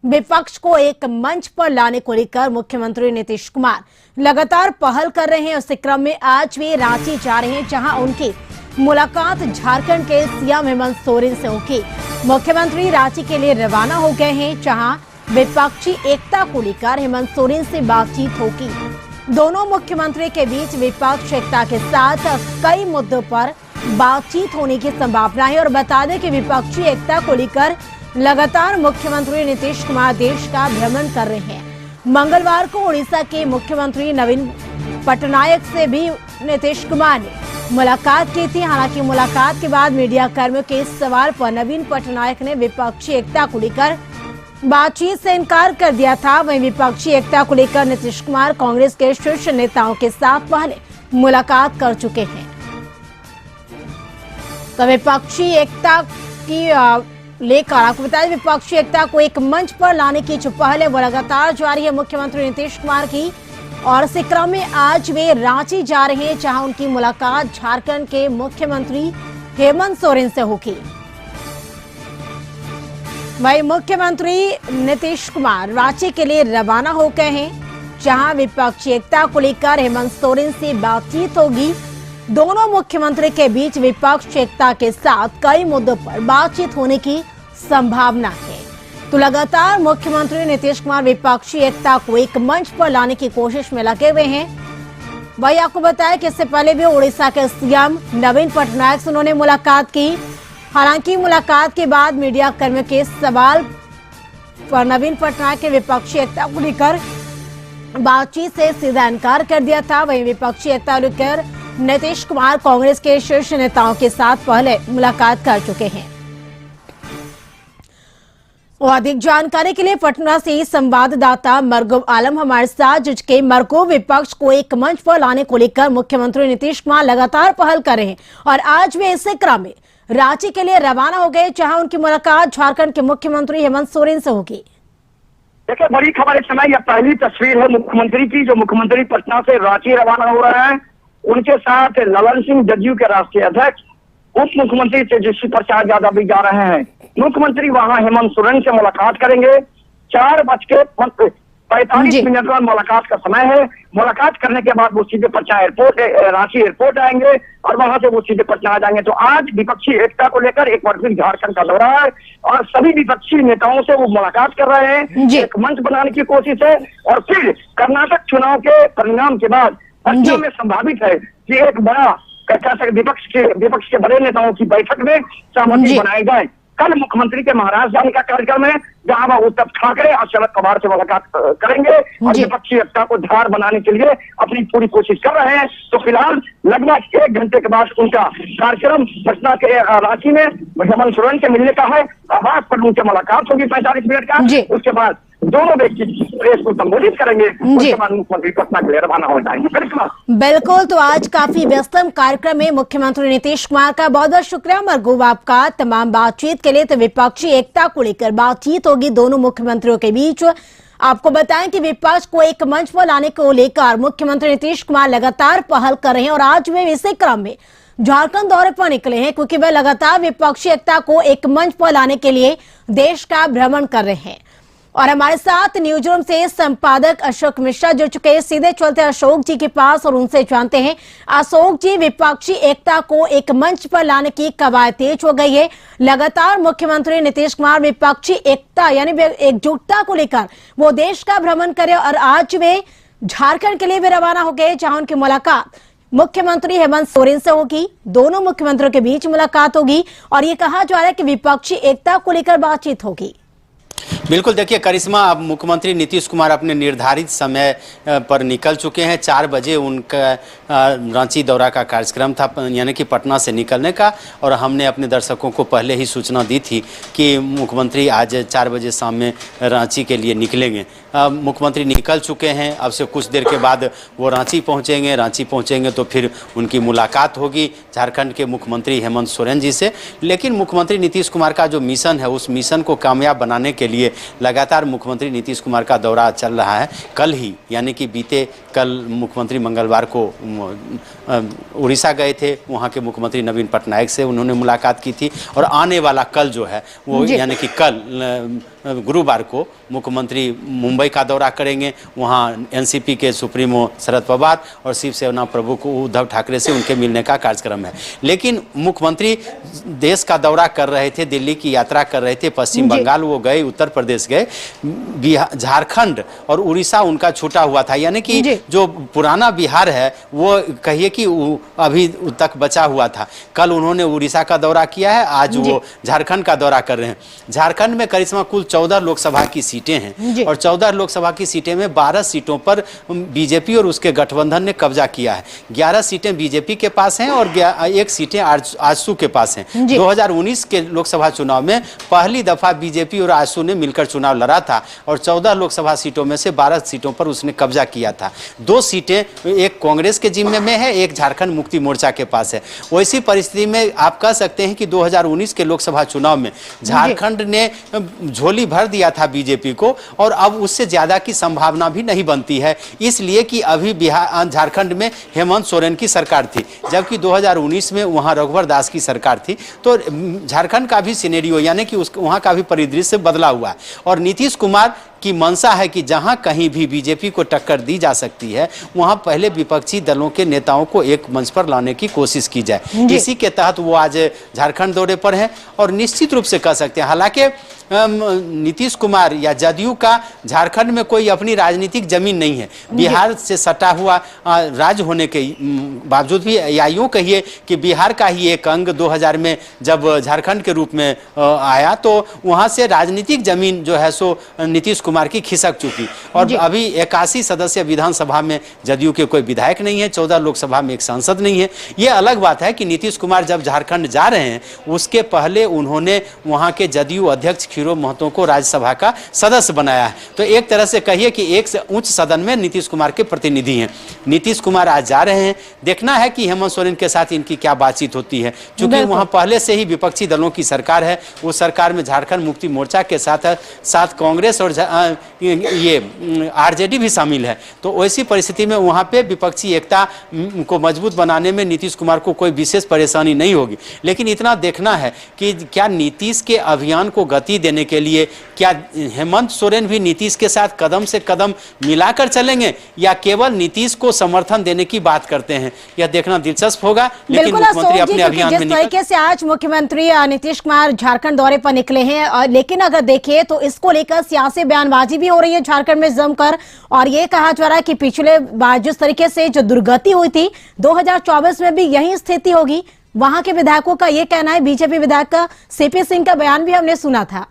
विपक्ष को एक मंच पर लाने को लेकर मुख्यमंत्री नीतीश कुमार लगातार पहल कर रहे हैं। उसी क्रम में आज वे रांची जा रहे हैं, जहां उनकी मुलाकात झारखंड के सीएम हेमंत सोरेन से होगी। मुख्यमंत्री रांची के लिए रवाना हो गए हैं, जहां विपक्षी एकता को लेकर हेमंत सोरेन से बातचीत होगी। दोनों मुख्यमंत्री के बीच विपक्ष एकता के साथ कई मुद्दों पर बातचीत होने की संभावना है। और बता दें कि विपक्षी एकता को लेकर लगातार मुख्यमंत्री नीतीश कुमार देश का भ्रमण कर रहे हैं। मंगलवार को उड़ीसा के मुख्यमंत्री नवीन पटनायक से भी नीतीश कुमार ने मुलाकात की थी। हालांकि मुलाकात के बाद मीडिया कर्मियों के सवाल पर नवीन पटनायक ने विपक्षी एकता को लेकर बातचीत से इनकार कर दिया था। वहीं विपक्षी एकता को लेकर नीतीश कुमार कांग्रेस के शीर्ष नेताओं के साथ पहले मुलाकात कर चुके हैं। तो विपक्षी एकता की लेकर आपको बताया, विपक्षी एकता को एक मंच पर लाने की जो पहल है वो लगातार जारी है मुख्यमंत्री नीतीश कुमार की। और इसी क्रम में आज वे रांची जा रहे हैं, जहां उनकी मुलाकात झारखंड के मुख्यमंत्री हेमंत सोरेन से होगी। वहीं मुख्यमंत्री नीतीश कुमार रांची के लिए रवाना हो गए हैं, जहां विपक्षी एकता को लेकर हेमंत सोरेन से बातचीत होगी। दोनों मुख्यमंत्री के बीच विपक्ष एकता के साथ कई मुद्दों पर बातचीत होने की संभावना है। तो लगातार मुख्यमंत्री नीतीश कुमार विपक्षी एकता को एक मंच पर लाने की कोशिश में लगे हुए हैं। वही आपको बताया कि इससे पहले भी उड़ीसा के सीएम नवीन पटनायक से उन्होंने मुलाकात की। हालांकि मुलाकात के बाद मीडिया कर्मियों के सवाल पर नवीन पटनायक के विपक्षी एकता को लेकर बातचीत से सीधा इनकार कर दिया था। वहीं विपक्षी एकता लेकर नीतीश कुमार कांग्रेस के शीर्ष नेताओं के साथ पहले मुलाकात कर चुके हैं। और अधिक जानकारी के लिए पटना से संवाददाता मरगूब आलम हमारे साथ जुड़ के। मरगूब, विपक्ष को एक मंच पर लाने को लेकर मुख्यमंत्री नीतीश कुमार लगातार पहल कर रहे हैं और आज वे इसी क्रम में रांची के लिए रवाना हो गए, जहां उनकी मुलाकात झारखंड के मुख्यमंत्री हेमंत सोरेन से होगी। देखिए, बड़ी खबर इस समय यह पहली तस्वीर है मुख्यमंत्री की, जो मुख्यमंत्री पटना से रांची रवाना हो रहे हैं। उनके साथ ललन सिंह जदयू के राष्ट्रीय अध्यक्ष, उप मुख्यमंत्री तेजस्वी प्रसाद यादव भी जा रहे हैं। मुख्यमंत्री वहां हेमंत सोरेन से मुलाकात करेंगे। 4:45 का मुलाकात का समय है। मुलाकात करने के बाद वो सीधे पटना एयरपोर्ट, रांची एयरपोर्ट आएंगे और वहां से वो सीधे पटना आ जाएंगे। तो आज विपक्षी एकता को लेकर एक बार फिर झारखंड का दौरा है और सभी विपक्षी नेताओं से वो मुलाकात कर रहे हैं। एक मंच बनाने की कोशिश है और फिर कर्नाटक चुनाव के परिणाम के बाद पटना में संभावित है कि एक बड़ा विपक्ष के बड़े नेताओं की बैठक में सहमति बनाई जाए। कल मुख्यमंत्री के महाराष्ट्र जाने का कार्यक्रम है, जहां वह उद्धव ठाकरे और शरद पवार से मुलाकात करेंगे और विपक्षी एकता को धार बनाने के लिए अपनी पूरी कोशिश कर रहे हैं। तो फिलहाल लगभग 1 घंटे के बाद उनका कार्यक्रम पटना के रांची में हेमंत सोरेन से मिलने का है। आवास पर उनसे मुलाकात होगी 45 मिनट का। उसके बाद दोनों व्यक्ति प्रेस को संबोधित करेंगे। उसके बाद मुख्यमंत्री पटना के लिए रवाना हो जाएंगे। बिल्कुल, तो आज काफी व्यस्तम कार्यक्रम में मुख्यमंत्री नीतीश कुमार का बहुत बहुत शुक्रिया मरगूब आपका तमाम बातचीत के लिए। तो विपक्षी एकता को लेकर बातचीत होगी दोनों मुख्यमंत्रियों के बीच। आपको बताएं कि विपक्ष को एक मंच पर लाने को लेकर मुख्यमंत्री नीतीश कुमार लगातार पहल कर रहे हैं और आज वे इसी क्रम में झारखंड दौरे पर निकले हैं, क्योंकि वे लगातार विपक्षी एकता को एक मंच पर लाने के लिए देश का भ्रमण कर रहे हैं। और हमारे साथ न्यूज रूम से संपादक अशोक मिश्रा जुड़ चुके हैं। सीधे चलते अशोक जी के पास और उनसे जानते हैं। अशोक जी, विपक्षी एकता को एक मंच पर लाने की कवायद तेज हो गई है। लगातार मुख्यमंत्री नीतीश कुमार विपक्षी एकता यानी एकजुटता को लेकर वो देश का भ्रमण करे और आज वे झारखंड के लिए भी रवाना हो गए, जहां उनकी मुलाकात मुख्यमंत्री हेमंत सोरेन से होगी। दोनों मुख्यमंत्रियों के बीच मुलाकात होगी और ये कहा जा रहा है कि विपक्षी एकता को लेकर बातचीत होगी। बिल्कुल, देखिए करिश्मा, अब मुख्यमंत्री नीतीश कुमार अपने निर्धारित समय पर निकल चुके हैं। 4 बजे उनका रांची दौरा का कार्यक्रम था, यानी कि पटना से निकलने का। और हमने अपने दर्शकों को पहले ही सूचना दी थी कि मुख्यमंत्री आज 4 बजे शाम में रांची के लिए निकलेंगे। मुख्यमंत्री निकल चुके हैं। अब से कुछ देर के बाद वो रांची पहुंचेंगे। रांची पहुंचेंगे तो फिर उनकी मुलाकात होगी झारखंड के मुख्यमंत्री हेमंत सोरेन जी से। लेकिन मुख्यमंत्री नीतीश कुमार का जो मिशन है, उस मिशन को कामयाब बनाने के लिए लगातार मुख्यमंत्री नीतीश कुमार का दौरा चल रहा है। कल ही यानी कि बीते कल मुख्यमंत्री मंगलवार को उड़ीसा गए थे, वहाँ के मुख्यमंत्री नवीन पटनायक से उन्होंने मुलाकात की थी। और आने वाला कल जो है वो यानी कि कल गुरुवार को मुख्यमंत्री मुंबई का दौरा करेंगे। वहाँ एनसीपी के सुप्रीमो शरद पवार और शिवसेना प्रमुख उद्धव ठाकरे से उनके मिलने का कार्यक्रम है। लेकिन मुख्यमंत्री देश का दौरा कर रहे थे, दिल्ली की यात्रा कर रहे थे, पश्चिम बंगाल वो गए, उत्तर प्रदेश गए, झारखंड और उड़ीसा उनका छूटा हुआ था। यानी कि जो पुराना बिहार है वो कहिए कि अभी तक बचा हुआ था। कल उन्होंने उड़ीसा का दौरा किया है, आज वो झारखंड का दौरा कर रहे हैं। झारखंड में करिश्मा कुल 14 लोकसभा की सीटें हैं और 14 लोकसभा की सीटें में 12 सीटों पर बीजेपी और उसके गठबंधन ने कब्जा किया है। 11 सीटें बीजेपी के पास हैं और 1 सीटें आजसू के पास हैं। 2019 के लोकसभा चुनाव में पहली दफा बीजेपी और आजसू ने मिलकर चुनाव लड़ा था और 14 लोकसभा सीटों में से 12 सीटों पर उसने कब्जा किया था। 2 सीटें एक कांग्रेस के जिम्मे में है, एक झारखंड मुक्ति मोर्चा के पास है। वैसी परिस्थिति में आप कह सकते हैं कि 2019 के लोकसभा चुनाव में झारखंड ने झोली भर दिया था बीजेपी को और अब उससे ज्यादा की संभावना भी नहीं बनती है, इसलिए कि अभी झारखंड में हेमंत सोरेन की सरकार थी, जबकि 2019 में वहां रघुवर दास की सरकार थी। तो झारखंड का भी सिनेरियो यानी कि वहां का भी परिदृश्य बदला हुआ है और नीतीश कुमार की मंशा है कि जहां कहीं भी बीजेपी को टक्कर दी जा सकती है वहां पहले विपक्षी दलों के नेताओं को एक मंच पर लाने की कोशिश की जाए। इसी के तहत वो आज झारखंड दौरे पर हैं और निश्चित रूप से कह सकते हैं, हालांकि नीतीश कुमार या जदयू का झारखंड में कोई अपनी राजनीतिक जमीन नहीं है, बिहार से सटा हुआ राज्य होने के बावजूद भी, या यूं कहिए कि बिहार का ही एक अंग 2000 में जब झारखंड के रूप में आया तो वहां से राजनीतिक जमीन जो है सो नीतीश कुमार की खिसक चुकी और अभी 81 सदस्य विधानसभा में जदयू के कोई विधायक नहीं है, 14 लोकसभा में एक सांसद नहीं है। ये अलग बात है कि नीतीश कुमार जब झारखंड जा रहे हैं उसके पहले उन्होंने वहां के जदयू अध्यक्ष खीरो महतो को राज्यसभा का सदस्य बनाया है। तो एक तरह से कहिए कि एक से उच्च सदन में नीतीश कुमार के प्रतिनिधि हैं। नीतीश कुमार आज जा रहे हैं, देखना है कि हेमंत सोरेन के साथ इनकी क्या बातचीत होती है, क्योंकि वहां पहले से ही विपक्षी दलों की सरकार है। उस सरकार में झारखंड मुक्ति मोर्चा के साथ कांग्रेस और ये आरजेडी भी शामिल है। तो वैसी परिस्थिति में वहां पे विपक्षी एकता को मजबूत बनाने में नीतीश कुमार को कोई विशेष परेशानी नहीं होगी। लेकिन इतना देखना है कि क्या नीतीश के अभियान को गति देने के लिए क्या हेमंत सोरेन भी नीतीश के साथ कदम से कदम मिलाकर चलेंगे या केवल नीतीश को समर्थन देने की बात करते हैं, यह देखना दिलचस्प होगा। लेकिन मुख्यमंत्री अपने अभियान में जिस तरीके से आज मुख्यमंत्री नीतीश कुमार झारखंड दौरे पर निकले हैं, लेकिन अगर देखिए तो इसको लेकर सियासी बयानबाजी भी हो रही है झारखंड में जमकर और ये कहा जा रहा है कि पिछले बार जिस तरीके से जो दुर्गति हुई थी 2024 में भी यही स्थिति होगी। वहां के विधायकों का ये कहना है, बीजेपी विधायक का सीपी सिंह का बयान भी हमने सुना था।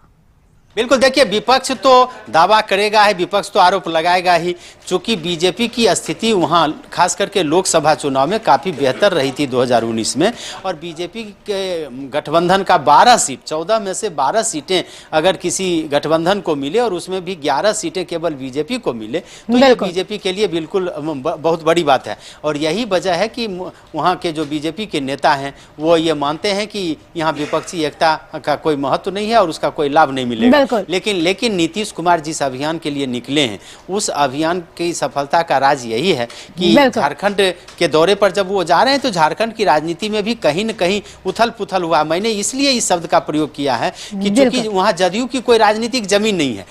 बिल्कुल, देखिए विपक्ष तो दावा करेगा ही, विपक्ष तो आरोप लगाएगा ही, चूंकि बीजेपी की स्थिति वहां खास करके लोकसभा चुनाव में काफी बेहतर रही थी 2019 में और बीजेपी के गठबंधन का 12 सीट 14 में से 12 सीटें अगर किसी गठबंधन को मिले और उसमें भी 11 सीटें केवल बीजेपी को मिले तो ये बीजेपी के लिए बिल्कुल बहुत बड़ी बात है। और यही वजह है कि वहाँ के जो बीजेपी के नेता हैं वो ये मानते हैं कि यहाँ विपक्षी एकता का कोई महत्व नहीं है और उसका कोई लाभ नहीं मिलेगा। लेकिन नीतीश कुमार जिस अभियान के लिए निकले हैं उस अभियान की सफलता का राज यही है कि झारखंड के दौरे पर जब वो जा रहे हैं तो झारखंड की राजनीति में भी कहीं न कहीं उथल पुथल हुआ। मैंने इसलिए इस शब्द का प्रयोग किया है कि चूंकि वहां जदयू की कोई राजनीतिक जमीन नहीं है,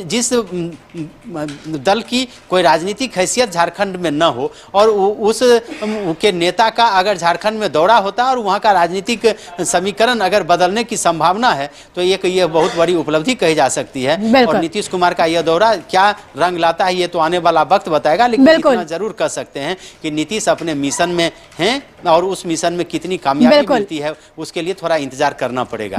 जिस दल की कोई राजनीतिक हैसियत झारखंड में न हो और उस के नेता का अगर झारखंड में दौरा होता और वहां का राजनीतिक समीकरण अगर बदलने की संभावना है तो ये बहुत बड़ी उपलब्धि कही जा सकती है। और नीतीश कुमार का यह दौरा क्या रंग लाता है ये तो आने वाला वक्त बताएगा, लेकिन इतना जरूर कह सकते हैं कि नीतीश अपने मिशन में हैं और उस मिशन में कितनी कामयाबी मिलती है उसके लिए थोड़ा इंतजार करना पड़ेगा।